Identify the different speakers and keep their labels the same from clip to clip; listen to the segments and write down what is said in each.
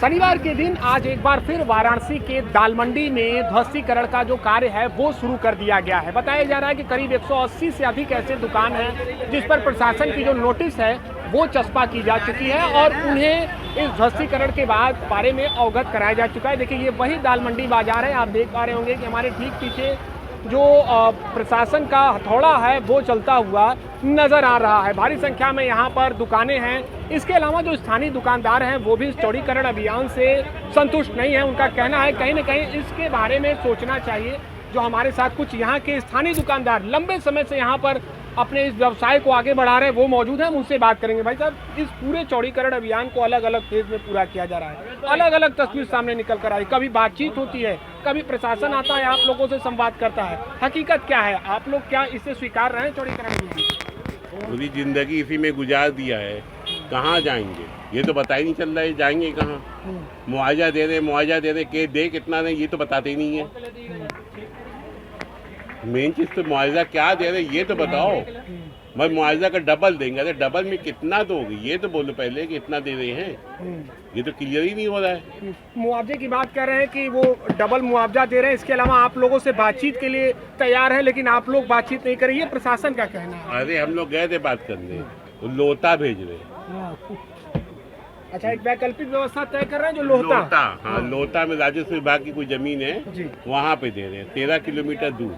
Speaker 1: शनिवार के दिन आज एक बार फिर वाराणसी के दाल मंडी में ध्वस्तीकरण का जो कार्य है वो शुरू कर दिया गया है। बताया जा रहा है कि करीब 180 से अधिक ऐसे दुकान हैं जिस पर प्रशासन की जो नोटिस है वो चस्पा की जा चुकी है और उन्हें इस ध्वस्तीकरण के बारे में अवगत कराया जा चुका है। देखिए, ये वही दाल मंडी बाजार है। आप देख पा रहे होंगे कि हमारे ठीक पीछे जो प्रशासन का हथौड़ा है वो चलता हुआ नजर आ रहा है। भारी संख्या में यहाँ पर दुकानें हैं। इसके अलावा जो स्थानीय दुकानदार हैं वो भी इस चौड़ीकरण अभियान से संतुष्ट नहीं है। उनका कहना है कहीं न कहीं इसके बारे में सोचना चाहिए। जो हमारे साथ कुछ यहाँ के स्थानीय दुकानदार लंबे समय से यहाँ पर अपने इस व्यवसाय को आगे बढ़ा रहे हैं वो मौजूद हैं। हम उनसे बात करेंगे। भाई साहब, इस पूरे चौड़ीकरण अभियान को अलग अलग फेज में पूरा किया जा रहा है, अलग अलग तस्वीर सामने निकल कर आई। कभी बातचीत होती है, कभी प्रशासन आता है, आप लोगों से संवाद करता है। हकीकत क्या है? आप लोग क्या इसे स्वीकार रहे हैं? चौड़ीकरण अभियान
Speaker 2: पूरी जिंदगी इसी में गुजार दिया है, कहाँ जाएंगे ये तो पता ही नहीं चल रहा है। जाएंगे कहाँ? मुआवजा दे रहे के दे कितना दे ये तो बताते ही नहीं है। मेन चीज तो मुआवजा क्या दे रहे ये तो बताओ। मैं मुआवजा का डबल देंगे, अरे डबल में कितना दोगे ये तो बोलो पहले कि इतना दे रहे हैं। ये तो क्लियर ही नहीं हो रहा है।
Speaker 1: मुआवजे की बात कर रहे हैं कि वो डबल मुआवजा दे रहे हैं। इसके अलावा आप लोगों से बातचीत के लिए तैयार है, लेकिन आप लोग बातचीत नहीं कर रही है। प्रशासन का कहना है।
Speaker 2: अरे हम लोग गए थे बात करने, वो लोटा भेज रहे।
Speaker 1: अच्छा, एक वैकल्पिक व्यवस्था तय कर रहे हैं जो लोटा।
Speaker 2: हाँ, लोटा में राजस्व विभाग की कोई जमीन है वहाँ पे दे रहे हैं 13 किलोमीटर दूर।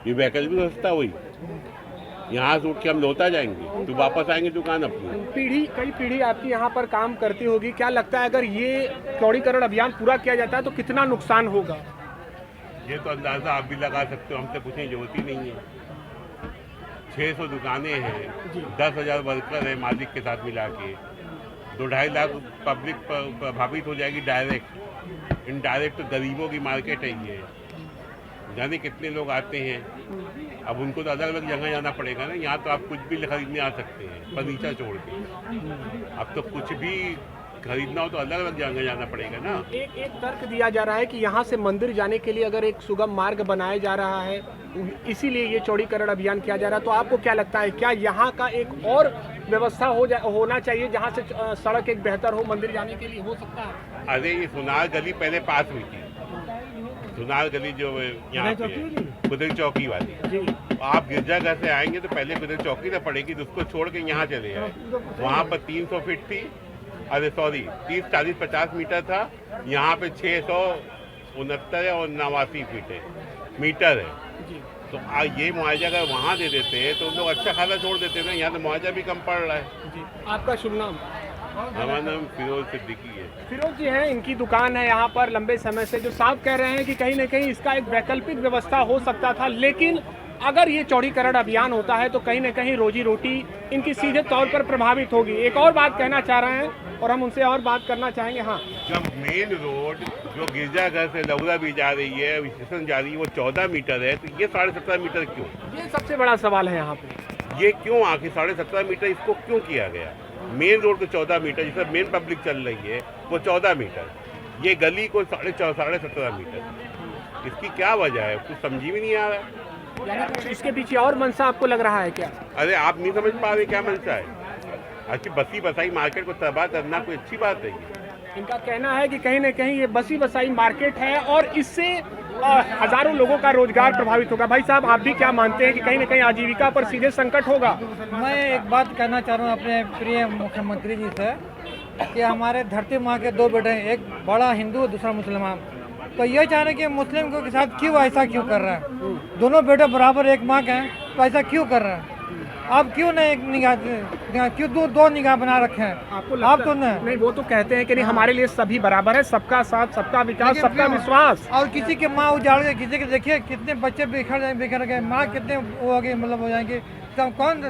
Speaker 2: ये वैकल्पिक व्यवस्था हुई। यहाँ से उठ के हम लोटा जाएंगे तो वापस आएंगे दुकान अपनी।
Speaker 1: कई पीढ़ी आपकी यहाँ पर काम करती होगी। क्या लगता है अगर ये चौड़ीकरण अभियान पूरा किया जाता है तो कितना नुकसान होगा?
Speaker 2: ये तो अंदाजा आप भी लगा सकते हो, हमसे पूछने की जरूरत ही नहीं है। 600 दुकानें हैं, 10,000 वर्कर है मालिक के साथ मिला के। 2-2.5 लाख पब्लिक प्रभावित हो जाएगी डायरेक्ट। इनडायरेक्ट तो गरीबों की मार्केट है ये। जाने कितने लोग आते हैं। अब उनको तो अलग अलग जगह जाना पड़ेगा ना। यहाँ तो आप कुछ भी खरीदने आ सकते हैं फर्नीचर छोड़ के। अब तो कुछ भी खरीदना हो तो अलग अलग जगह जाना पड़ेगा ना।
Speaker 1: एक तर्क दिया जा रहा है कि यहाँ से मंदिर जाने के लिए अगर एक सुगम मार्ग बनाया जा रहा है, इसीलिए ये चौड़ीकरण अभियान किया जा रहा है। तो आपको क्या लगता है, क्या यहाँ का एक और व्यवस्था होना चाहिए जहाँ से सड़क एक बेहतर हो मंदिर जाने के लिए? हो सकता है।
Speaker 2: अरे ये सुनार गली पहले पास हुई थी। सुनार गली जो यहाँ पे कुदर चौकी वाली, आप गिरजाघर से आएंगे तो पहले कुदर चौकी ना पड़ेगी, तो उसको छोड़ के यहाँ चले जाए। वहाँ पर 300 फीट थी, अरे सॉरी 30, 40, 50 मीटर था। यहाँ पे 669 और 89 फीट है मीटर है। तो ये मुआवजा अगर वहाँ दे देते हैं तो लोग अच्छा खासा छोड़ देते हैं ना। यहाँ तो मुआवजा भी कम पड़ रहा है।
Speaker 1: आपका शुभ नाम?
Speaker 2: हमारा नाम फिरोज सिद्दीकी है।
Speaker 1: फिरोज जी हैं, इनकी दुकान है यहाँ पर लंबे समय से, जो साफ कह रहे हैं कि कहीं न कहीं इसका एक वैकल्पिक व्यवस्था हो सकता था, लेकिन अगर ये चौड़ीकरण अभियान होता है तो कहीं न कहीं रोजी रोटी इनकी सीधे तौर पर प्रभावित होगी। एक और बात कहना चाह रहे हैं और हम उनसे और बात करना चाहेंगे। हाँ,
Speaker 2: जब मेन रोड जो गिरजाघर से लौरा भी जा रही है, स्टेशन जा रही है, वो 14 मीटर है, तो ये 17.5 मीटर क्यों?
Speaker 1: ये सबसे बड़ा सवाल है यहाँ पे।
Speaker 2: ये क्यों आखिर 17.5 मीटर इसको क्यों किया गया? मेन रोड को 14 मीटर, जिसमें मेन पब्लिक चल रही है वो 14 मीटर, ये गली को 17.5 मीटर। इसकी क्या वजह है? कुछ समझ भी नहीं आ रहा।
Speaker 1: यानी इसके पीछे और मंशा आपको लग रहा है क्या?
Speaker 2: अरे आप नहीं समझ पा रहे क्या मंशा है? अच्छी बसी बसाई मार्केट को तबाह करना कोई अच्छी बात है?
Speaker 1: इनका कहना है कि कहीं न कहीं ये बसी बसाई मार्केट है और इससे हजारों लोगों का रोजगार प्रभावित होगा। भाई साहब, आप भी क्या मानते हैं कि कहीं न कहीं आजीविका पर सीधे संकट होगा?
Speaker 3: मैं एक बात कहना चाह रहा हूँ अपने प्रिय मुख्यमंत्री जी से कि हमारे धरती माँ के 2 बेटे हैं, एक बड़ा हिंदू दूसरा मुसलमान। तो ये चाह रहे हैं कि मुस्लिम के साथ क्यों ऐसा क्यों कर रहा है? दोनों बेटे बराबर एक माँ के हैं, तो ऐसा क्यों कर रहे हैं? आप क्यों नहीं एक निगाह, क्यों दो निगाह बना रखे हैं? आप तो नहीं,
Speaker 1: वो तो कहते हैं कि नहीं, हमारे लिए सभी बराबर है, सबका साथ, सबका विकास, सबका विश्वास।
Speaker 3: और किसी की माँ उजाड़ गई, किसी के देखिए कितने बच्चे बिखर गए, माँ कितने वो हो गए, मतलब हो जाएंगे, तो कौन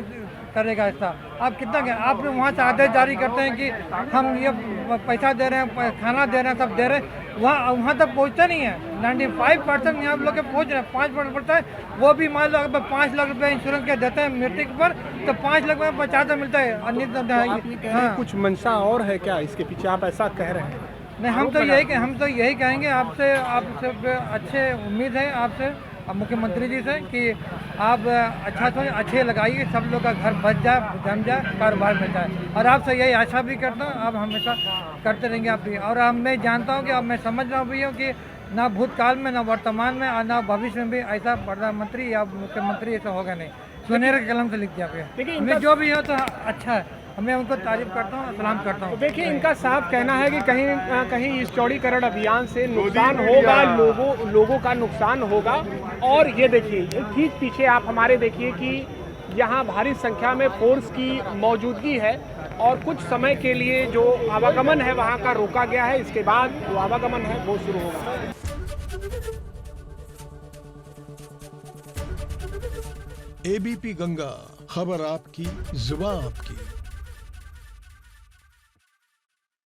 Speaker 3: करेगा ऐसा? आप कितना आप वहाँ से आदेश जारी करते हैं कि हम ये पैसा दे रहे हैं, खाना दे रहे हैं, सब दे रहे हैं, वहाँ तक पहुँचता नहीं है। 95% यहाँ लोग पहुँच रहे हैं, 5% पड़ता है। वो भी मान लो अगर 5 लाख रुपये इंश्योरेंस के देते हैं मृत्यु पर, तो 5 लाख में 50 मिलता है।
Speaker 1: हाँ, कुछ मंशा और है क्या इसके पीछे? आप ऐसा कह रहे हैं?
Speaker 3: नहीं, हम तो यही कहेंगे आपसे अच्छे उम्मीद है आपसे मुख्यमंत्री जी से कि आप अच्छा से अच्छे लगाइए, सब लोग का घर बच जाए, जम जाए, कारोबार में जाए। और आपसे यही आशा भी करता हूँ, आप हमेशा करते रहेंगे आप भी। और अब मैं जानता हूँ कि अब मैं समझ रहा हूँ कि ना भूतकाल में, ना वर्तमान में और ना भविष्य में भी ऐसा प्रधानमंत्री या मुख्यमंत्री ऐसा होगा नहीं। सुनहरे कलम से लिख दिया गया।
Speaker 1: देखिए,
Speaker 3: मैं जो भी हो तो अच्छा है, मैं उनको तारीफ करता हूँ, सलाम करता हूँ।
Speaker 1: देखिए, इनका साफ कहना है कि कहीं ना कहीं इस चौड़ीकरण अभियान से नुकसान होगा, लोगों का नुकसान होगा। और ये देखिए, ठीक पीछे आप हमारे देखिए कि यहाँ भारी संख्या में फोर्स की मौजूदगी है और कुछ समय के लिए जो आवागमन है वहाँ का रोका गया है। इसके बाद जो आवागमन है वो शुरू होगा।
Speaker 4: एबीपी गंगा, खबर आपकी, जुबान आपकी।